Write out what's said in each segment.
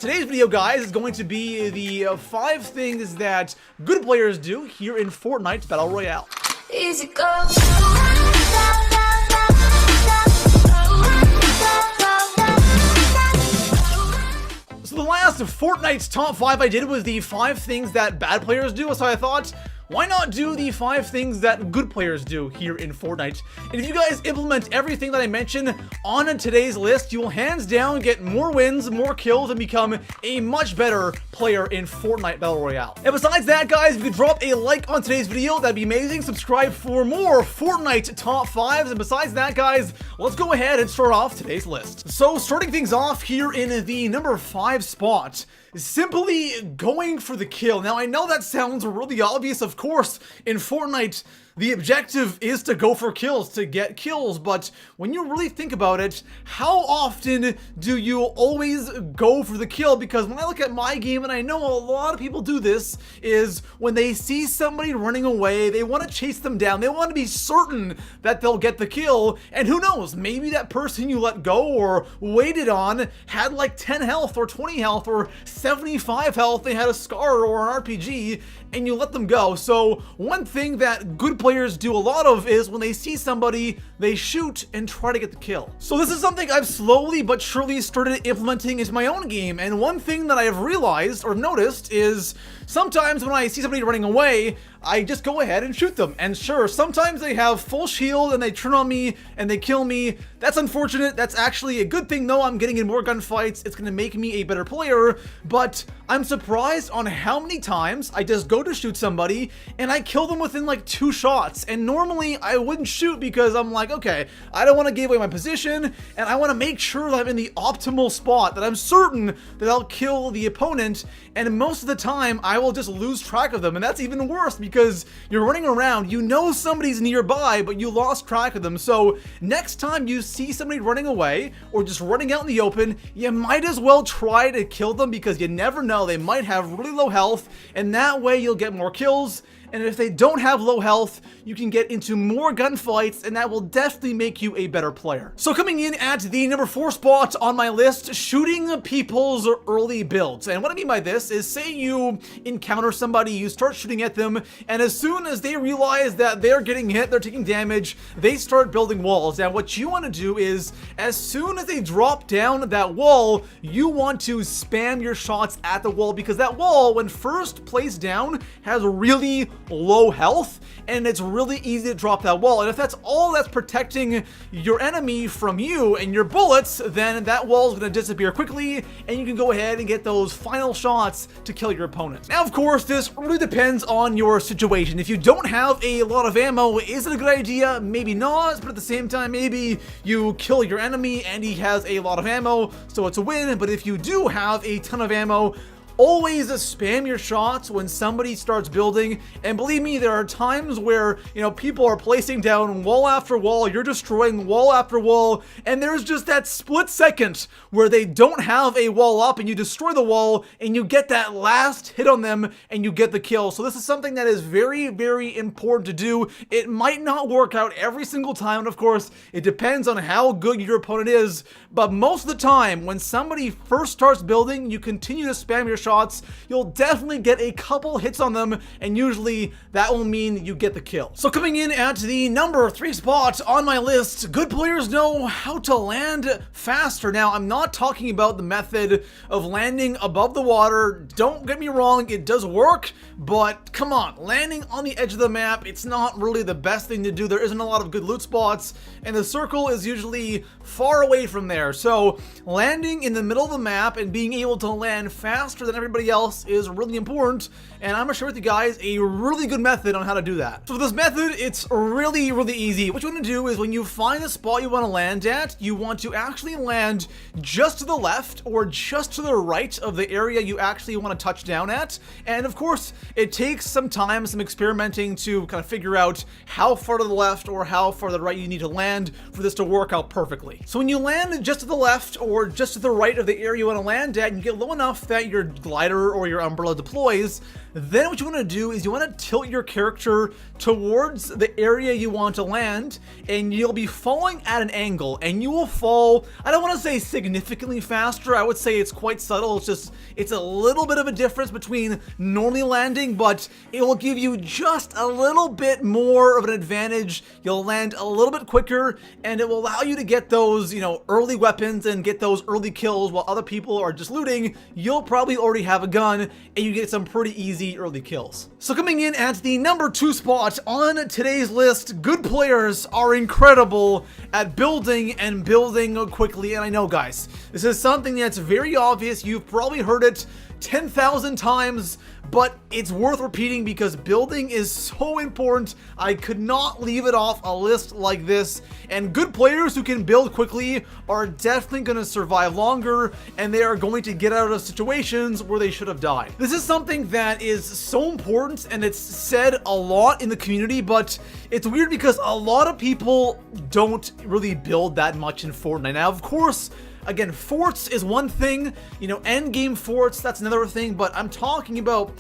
Today's video, guys, is going to be the 5 things that good players do here in Fortnite Battle Royale. Easy go. So the last Fortnite's top 5 I did was the 5 things that bad players do, so I thought, why not do the 5 things that good players do here in Fortnite? And if you guys implement everything that I mentioned on today's list, you will hands down get more wins, more kills, and become a much better player in Fortnite Battle Royale. And besides that, guys, if you could drop a like on today's video, that'd be amazing. Subscribe for more Fortnite top 5s. And besides that, guys, let's go ahead and start off today's list. So starting things off here in the number 5 spot, simply going for the kill. Now, I know that sounds really obvious. Of course, in Fortnite, the objective is to go for kills, to get kills, but when you really think about it, how often do you always go for the kill? Because when I look at my game, and I know a lot of people do this, is when they see somebody running away, they want to chase them down, they want to be certain that they'll get the kill, and who knows, maybe that person you let go or waited on had like 10 health or 20 health or 75 health, they had a scar or an RPG, and you let them go. So one thing that good players do a lot of is when they see somebody, they shoot and try to get the kill. So this is something I've slowly but surely started implementing into my own game, and one thing that I have realized or noticed is sometimes when I see somebody running away, I just go ahead and shoot them. And sure, sometimes they have full shield and they turn on me and they kill me. That's unfortunate. That's actually a good thing though. I'm getting in more gunfights. It's gonna make me a better player, but I'm surprised on how many times I just go to shoot somebody and I kill them within like 2 shots. And normally I wouldn't shoot because I'm like, okay, I don't want to give away my position and I want to make sure that I'm in the optimal spot, that I'm certain that I'll kill the opponent. And most of the time I will just lose track of them. And that's even worse because you're running around, you know somebody's nearby, but you lost track of them. So next time you see somebody running away or just running out in the open, you might as well try to kill them because you never know, they might have really low health, and that way you'll get more kills. And if they don't have low health, you can get into more gunfights, and that will definitely make you a better player. So coming in at the number 4 spot on my list, shooting people's early builds. And what I mean by this is, say you encounter somebody, you start shooting at them, and as soon as they realize that they're getting hit, they're taking damage, they start building walls. And what you want to do is, as soon as they drop down that wall, you want to spam your shots at the wall, because that wall, when first placed down, has really low health, and it's really easy to drop that wall. And if that's all that's protecting your enemy from you and your bullets, then that wall is going to disappear quickly, and you can go ahead and get those final shots to kill your opponent. Now, of course, this really depends on your situation. If you don't have a lot of ammo, is it a good idea? Maybe not, but at the same time, maybe you kill your enemy and he has a lot of ammo, so it's a win. But if you do have a ton of ammo, always spam your shots when somebody starts building. And believe me, there are times where, you know, people are placing down wall after wall, you're destroying wall after wall, and there's just that split second where they don't have a wall up and you destroy the wall and you get that last hit on them and you get the kill. So this is something that is very, very important to do. It might not work out every single time, and of course, it depends on how good your opponent is, but most of the time, when somebody first starts building, you continue to spam your shots, you'll definitely get a couple hits on them, and usually that will mean you get the kill. So coming in at the number 3 spot on my list, good players know how to land faster. Now, I'm not talking about the method of landing above the water. Don't get me wrong, it does work, but come on, landing on the edge of the map, it's not really the best thing to do. There isn't a lot of good loot spots, and the circle is usually far away from there. So landing in the middle of the map and being able to land faster than everybody else is really important, and I'm gonna share with you guys a really good method on how to do that. So for this method, it's really, really easy. What you want to do is, when you find the spot you want to land at, you want to actually land just to the left or just to the right of the area you actually want to touch down at. And of course, it takes some time, some experimenting to kind of figure out how far to the left or how far to the right you need to land for this to work out perfectly. So when you land just to the left or just to the right of the area you want to land at, and you get low enough that you're glider or your umbrella deploys, then what you want to do is you want to tilt your character towards the area you want to land, and you'll be falling at an angle, and you will fall, I don't want to say significantly faster, I would say it's quite subtle, it's a little bit of a difference between normally landing, but it will give you just a little bit more of an advantage. You'll land a little bit quicker, and it will allow you to get those, early weapons and get those early kills while other people are just looting. You'll probably already have a gun, and you get some pretty easy early kills. So coming in at the number 2 spot on today's list, good players are incredible at building and building quickly. And I know, guys, this is something that's very obvious. You've probably heard it 10,000 times, but it's worth repeating because building is so important. I could not leave it off a list like this. And good players who can build quickly are definitely going to survive longer, and they are going to get out of situations where they should have died. This is something that is so important, and it's said a lot in the community, but it's weird because a lot of people don't really build that much in Fortnite. Now, of course, again, forts is one thing, end game forts, that's another thing, but I'm talking about,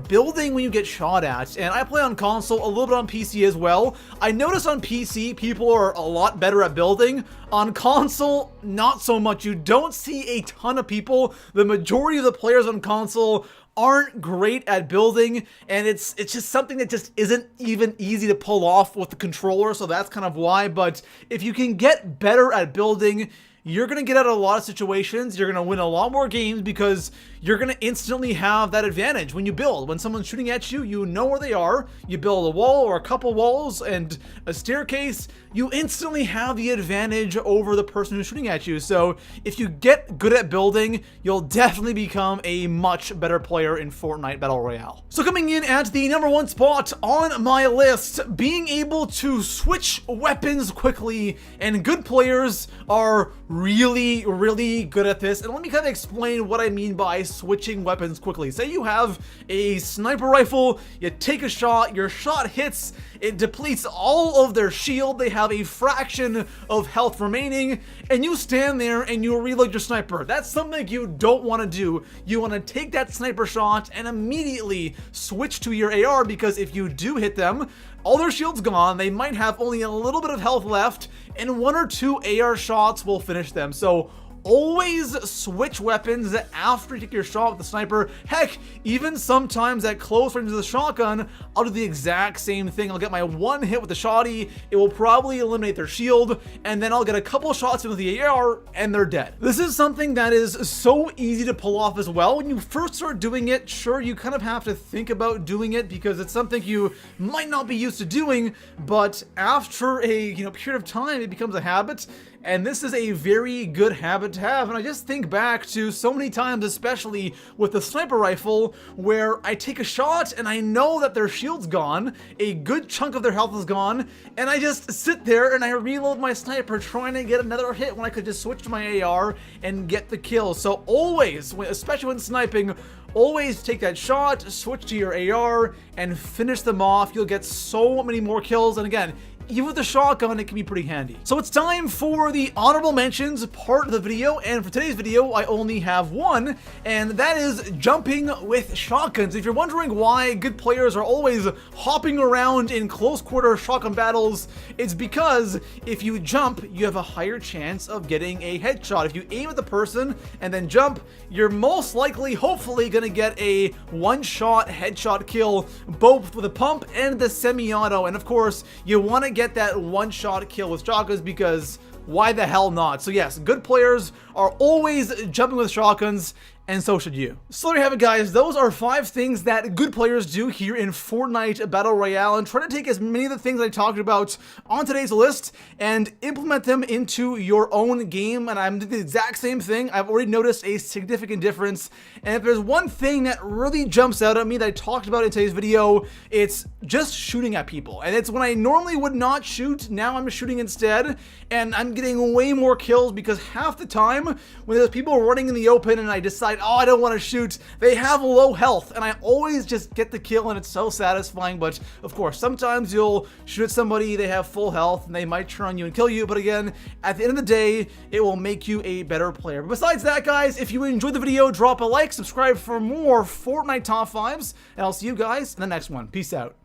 building when you get shot at. And I play on console, a little bit on PC as well. I notice on PC, people are a lot better at building. On console, not so much. You don't see a ton of people. The majority of the players on console aren't great at building, and it's just something that just isn't even easy to pull off with the controller, so that's kind of why. But if you can get better at building, you're going to get out of a lot of situations. You're going to win a lot more games because you're going to instantly have that advantage when you build. When someone's shooting at you, you know where they are. You build a wall or a couple walls and a staircase. You instantly have the advantage over the person who's shooting at you. So if you get good at building, you'll definitely become a much better player in Fortnite Battle Royale. So coming in at the number 1 spot on my list, being able to switch weapons quickly, and good players are really, really good at this. And let me kind of explain what I mean by switching weapons quickly. Say you have a sniper rifle, you take a shot, your shot hits, it depletes all of their shield, they have a fraction of health remaining, and you stand there and you reload your sniper. That's something you don't want to do. You want to take that sniper shot and immediately switch to your AR, because if you do hit them, all their shield's gone, they might have only a little bit of health left, and 1 or 2 AR shots will finish them. So always switch weapons after you take your shot with the sniper. Heck, even sometimes at close range of the shotgun, I'll do the exact same thing. I'll get my 1 hit with the shotty, it will probably eliminate their shield, and then I'll get a couple shots in with the AR, and they're dead. This is something that is so easy to pull off as well. When you first start doing it, sure, you kind of have to think about doing it because it's something you might not be used to doing, but after a period of time, it becomes a habit. And this is a very good habit to have. And I just think back to so many times, especially with the sniper rifle, where I take a shot and I know that their shield's gone, a good chunk of their health is gone, and I just sit there and I reload my sniper trying to get another hit when I could just switch to my AR and get the kill. So always, especially when sniping, always take that shot, switch to your AR, and finish them off. You'll get so many more kills. And again, even with the shotgun, it can be pretty handy. So it's time for the honorable mentions part of the video, and for today's video, I only have one, and that is jumping with shotguns. If you're wondering why good players are always hopping around in close quarter shotgun battles, it's because if you jump, you have a higher chance of getting a headshot. If you aim at the person and then jump, you're most likely, hopefully, gonna get a one-shot headshot kill, both with a pump and the semi-auto. And of course, you want to get that one-shot kill with shotguns because why the hell not? So yes, good players are always jumping with shotguns, and so should you. So there you have it, guys. Those are 5 things that good players do here in Fortnite Battle Royale, and try to take as many of the things I talked about on today's list and implement them into your own game. And I'm doing the exact same thing. I've already noticed a significant difference. And if there's one thing that really jumps out at me that I talked about in today's video, it's just shooting at people. And it's when I normally would not shoot, now I'm shooting instead, and I'm getting way more kills because half the time when there's people running in the open and I decide decide, oh, I don't want to shoot. They have low health, and I always just get the kill, and it's so satisfying. But of course, sometimes you'll shoot at somebody, they have full health, and they might turn on you and kill you. But again, at the end of the day, it will make you a better player. But besides that, guys, if you enjoyed the video, drop a like, subscribe for more Fortnite top 5s, and I'll see you guys in the next one. Peace out.